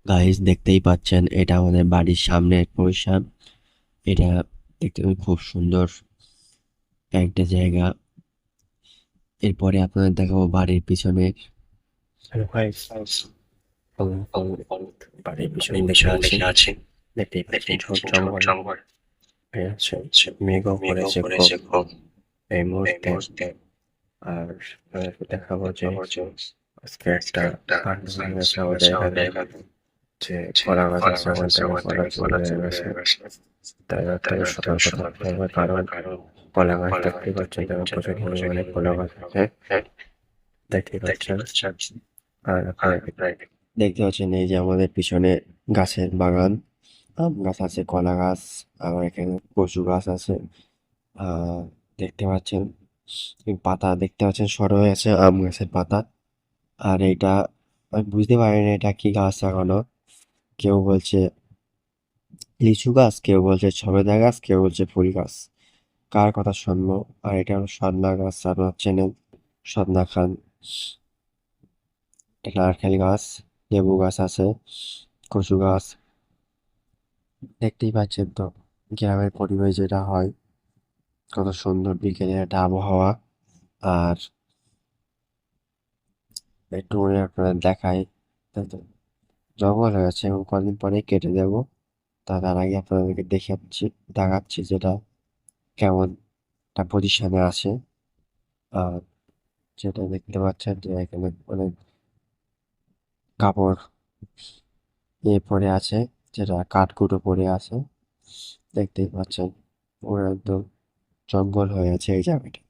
Guys দেখতেই পাচ্ছেন এটা আমাদের বাড়ির সামনের পরিসর। এটা দেখতে খুব সুন্দর একটা জায়গা। এরপরে আপনাদের দেখাবো বাড়ির পিছনে। হ্যালো গাইস, বাড়ির পিছনে বসে আছি। দেখতেই পাচ্ছেন ঝোড় জঙ্গল হয়ে আছে, মেঘও করেছে খুব এই মুহূর্তে। আর আপনাদেরকে দেখাবো যে আজকে একটা কাণ্ড হয়ে গেছে আমাদের এখানে, যে কলা গাছ আছে ওখান থেকে কলা চুরি হয়ে গেছে। তাই আপনাদের সতর্ক থাকতে হবে, কারণ কলা গাছ দেখতেই পাচ্ছেন যেন প্রচুর পরিমাণে কলা গাছ আছে, দেখতেই পাচ্ছেন। আর আপনাদের দেখতে পাচ্ছেন এই যে আমাদের পিছনে গাছের বাগান, আম গাছ আছে, কলা গাছ, আবার এখানে কচু গাছ আছে। আহ দেখতে পাচ্ছেন এই পাতা দেখতে পাচ্ছেন সর হয়ে আছে আম গাছের পাতা। আর এটা আমি বুঝতে পারিনি এটা কি গাছ এখনো। কেউ বলছে লিচু গাছ, কেউ বলছে সবেদা গাছ, কেউ বলছে ফুল গাছ। কার কথা শুনবো? আর এটা হলো সজনা গাছ, আপনারা চেনেন সজনা খান। এটা নারকেল গাছ, লেবু গাছ আছে, কচু গাছ। দেখতেই পাচ্ছেন তো গ্রামের পরিবেশ যেটা হয়, কত সুন্দর বিকেলের একটা আবহাওয়া। আর একটু করে আপনাদের দেখাই, তাই তো জঙ্গল হয়ে গেছে এবং কদিন পরে কেটে দেবো। তার আগে আপনাদেরকে দেখাচ্ছি যেটা কেমন একটা পজিশনে আছে। আর যেটা দেখতে পাচ্ছেন যে এখানে অনেক কাপড় পড়ে আছে, যেটা কাঠকুটো পড়ে আছে। দেখতেই পাচ্ছেন পুরো একদম জঙ্গল হয়ে আছে এই জায়গাটা।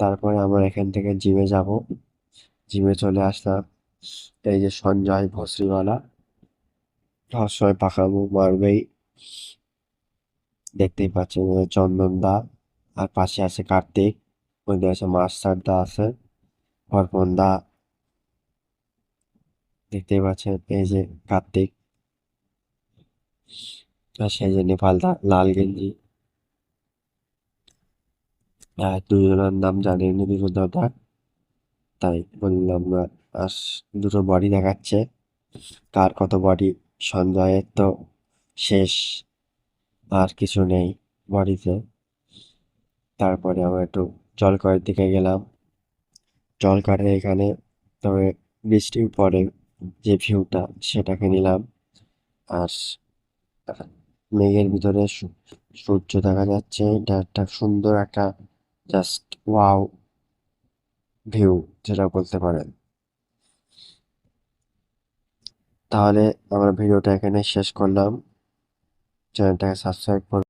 তারপরে আমরা এখান থেকে জিমে যাব। জিমে চলে আসলাম। এই যে সঞ্জয় ভস্রীওয়ালা সবসময় পাকা মুখ মারবেই। দেখতেই পাচ্ছেন এই যে চন্দন দা, আর পাশে আছে কার্তিক, ওইদিকে আছে মাস্টার দা আছে, অর্পণ দা। দেখতেই পাচ্ছেন এই যে কার্তিক, আর সেই যে নেপাল দা লাল গেঞ্জি। আর দুজনের নাম জানেন দুজন দাদা, তাই বললাম না। আর দুটো বডি দেখাচ্ছে, কার কত বডি। সঞ্জয়ের তো শেষ, আর কিছু নেই বডিতে। তারপরে আমরা একটু জলকরের দিকে গেলাম। জলকরের এখানে তবে বৃষ্টির পরে যে ভিউটা সেটাকে নিলাম। আর মেঘের ভিতরে সূর্য দেখা যাচ্ছে, এটা একটা সুন্দর একটা জাস্ট ওয়াও ভিউ যেটা বলতে পারেন। তাহলে আমরা ভিডিওটা এখানে শেষ করলাম। চ্যানেলটাকে সাবস্ক্রাইব করুন।